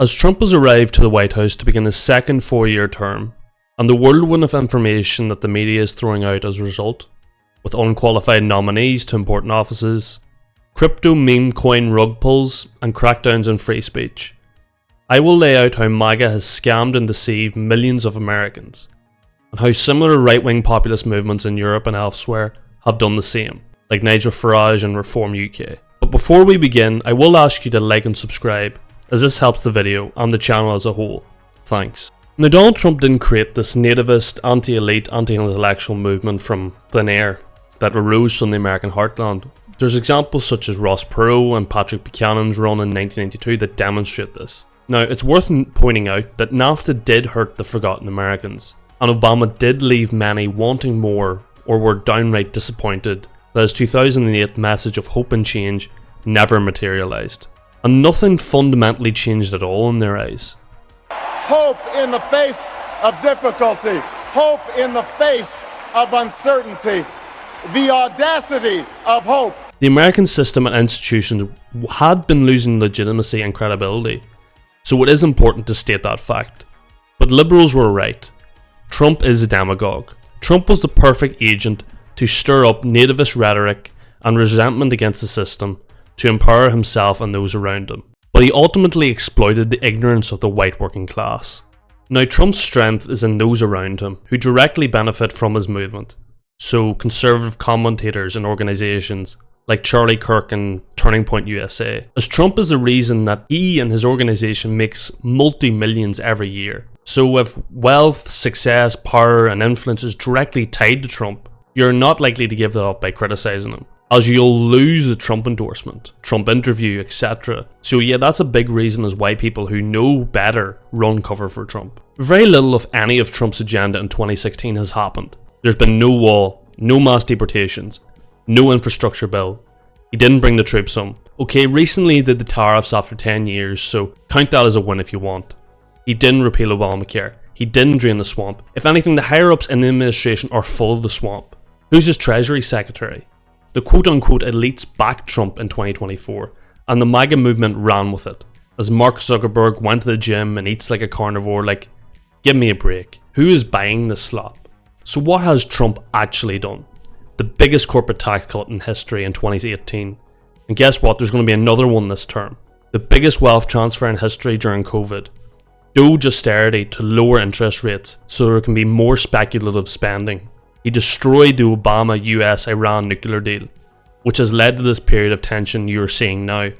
As Trump has arrived to the White House to begin his second 4-year term, and the whirlwind of information that the media is throwing out as a result, with unqualified nominees to important offices, crypto meme coin rug pulls, and crackdowns on free speech, I will lay out how MAGA has scammed and deceived millions of Americans, and how similar right-wing populist movements in Europe and elsewhere have done the same, like Nigel Farage and Reform UK. But before we begin, I will ask you to like and subscribe, as this helps the video and the channel as a whole. Thanks. Now, Donald Trump didn't create this nativist, anti-elite, anti-intellectual movement from thin air that arose from the American heartland. There's examples such as Ross Perot and Patrick Buchanan's run in 1992 that demonstrate this. Now, it's worth pointing out that NAFTA did hurt the forgotten Americans, and Obama did leave many wanting more or were downright disappointed that his 2008 message of hope and change never materialized. And nothing fundamentally changed at all in their eyes. Hope in the face of difficulty, hope in the face of uncertainty, the audacity of hope. The American system and institutions had been losing legitimacy and credibility, so it is important to state that fact. But liberals were right. Trump is a demagogue. Trump was the perfect agent to stir up nativist rhetoric and resentment against the system to empower himself and those around him. But he ultimately exploited the ignorance of the white working class. Now, Trump's strength is in those around him who directly benefit from his movement. So conservative commentators and organisations like Charlie Kirk and Turning Point USA. As Trump is the reason that he and his organisation makes multi-millions every year. So if wealth, success, power and influence is directly tied to Trump, you're not likely to give that up by criticising him, as you'll lose the Trump endorsement, Trump interview, etc. So yeah, that's a big reason as why people who know better run cover for Trump. Very little of any of Trump's agenda in 2016 has happened. There's been no wall, no mass deportations, no infrastructure bill. He didn't bring the troops home. Okay, recently he did the tariffs after 10 years, so count that as a win if you want. He didn't repeal Obamacare. He didn't drain the swamp. If anything, the higher ups in the administration are full of the swamp. Who's his Treasury Secretary? The quote-unquote elites backed Trump in 2024, and the MAGA movement ran with it, as Mark Zuckerberg went to the gym and eats like a carnivore. Like, give me a break. Who is buying this slop? So what has Trump actually done? The biggest corporate tax cut in history in 2018. And guess what? There's going to be another one this term. The biggest wealth transfer in history during COVID. Doge austerity to lower interest rates so there can be more speculative spending. He destroyed the Obama US-Iran nuclear deal, which has led to this period of tension you're seeing now.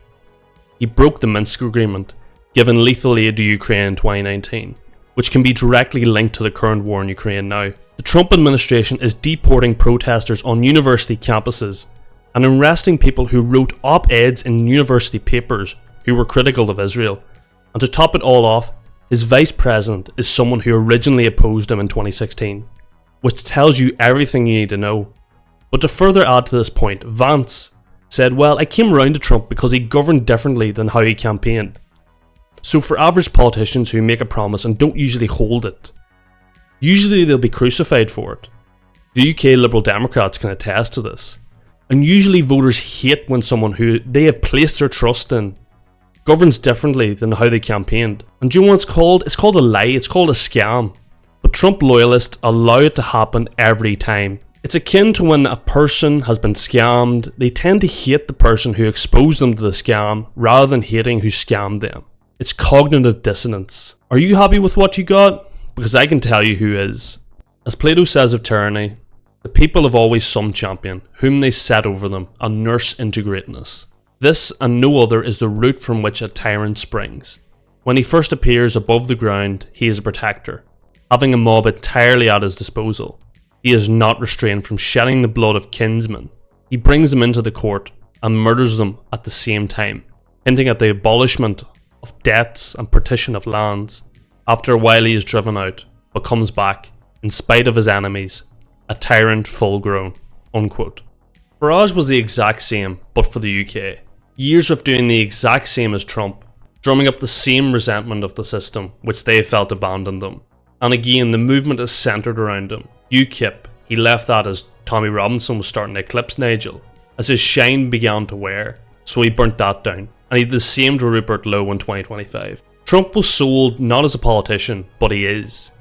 He broke the Minsk agreement, giving lethal aid to Ukraine in 2019, which can be directly linked to the current war in Ukraine now. The Trump administration is deporting protesters on university campuses and arresting people who wrote op-eds in university papers who were critical of Israel. And to top it all off, his vice president is someone who originally opposed him in 2016. Which tells you everything you need to know. But to further add to this point, Vance said, well, I came around to Trump because he governed differently than how he campaigned. So for average politicians who make a promise and don't usually hold it, usually they'll be crucified for it. The UK Liberal Democrats can attest to this. And usually voters hate when someone who they have placed their trust in governs differently than how they campaigned. And do you know what it's called? It's called a lie, it's called a scam. But Trump loyalists allow it to happen every time. It's akin to when a person has been scammed, they tend to hate the person who exposed them to the scam rather than hating who scammed them. It's cognitive dissonance. Are you happy with what you got? Because I can tell you who is. As Plato says of tyranny, the people have always some champion, whom they set over them and nurse into greatness. This and no other is the root from which a tyrant springs. When he first appears above the ground, he is a protector, having a mob entirely at his disposal. He is not restrained from shedding the blood of kinsmen. He brings them into the court and murders them at the same time, hinting at the abolishment of debts and partition of lands. After a while he is driven out, but comes back, in spite of his enemies, a tyrant full grown. Unquote. Farage was the exact same, but for the UK. Years of doing the exact same as Trump, drumming up the same resentment of the system, which they felt abandoned them. And again, the movement is centred around him. UKIP, he left that as Tommy Robinson was starting to eclipse Nigel, as his shine began to wear, so he burnt that down. And he did the same to Rupert Lowe in 2025. Trump was sold not as a politician, but he is.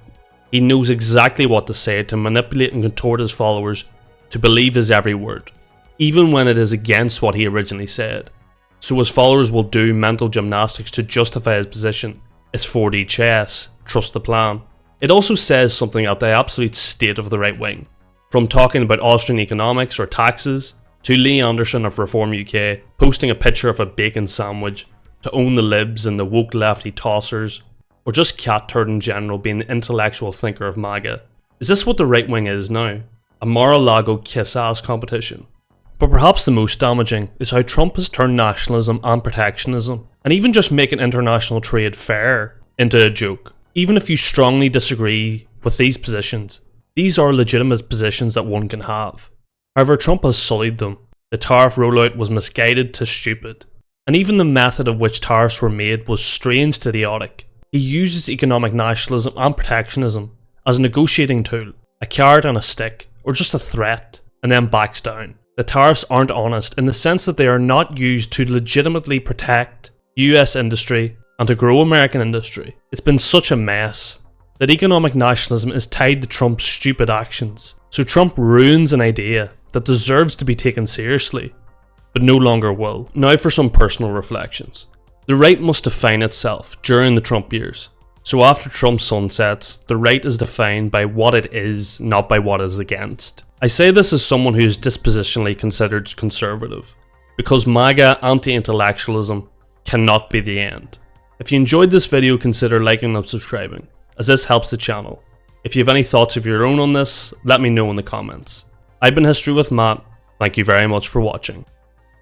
He knows exactly what to say to manipulate and contort his followers to believe his every word, even when it is against what he originally said. So his followers will do mental gymnastics to justify his position. It's 4D chess, trust the plan. It also says something at the absolute state of the right wing. From talking about Austrian economics or taxes, to Lee Anderson of Reform UK posting a picture of a bacon sandwich, to own the libs and the woke lefty tossers, or just cat turd in general being the intellectual thinker of MAGA. Is this what the right wing is now? A Mar-a-Lago kiss-ass competition? But perhaps the most damaging is how Trump has turned nationalism and protectionism, and even just making international trade fair, into a joke. Even if you strongly disagree with these positions, these are legitimate positions that one can have. However, Trump has sullied them. The tariff rollout was misguided to stupid, and even the method of which tariffs were made was strange to idiotic. He uses economic nationalism and protectionism as a negotiating tool, a carrot and a stick, or just a threat, and then backs down. The tariffs aren't honest in the sense that they are not used to legitimately protect US industry and to grow American industry. It's been such a mess that economic nationalism is tied to Trump's stupid actions. So Trump ruins an idea that deserves to be taken seriously, but no longer will. Now for some personal reflections. The right must define itself during the Trump years. So after Trump sunsets, the right is defined by what it is, not by what it is against. I say this as someone who is dispositionally considered conservative, because MAGA anti-intellectualism cannot be the end. If you enjoyed this video, consider liking and subscribing, as this helps the channel. If you have any thoughts of your own on this, let me know in the comments. I've been History with Matt. Thank you very much for watching.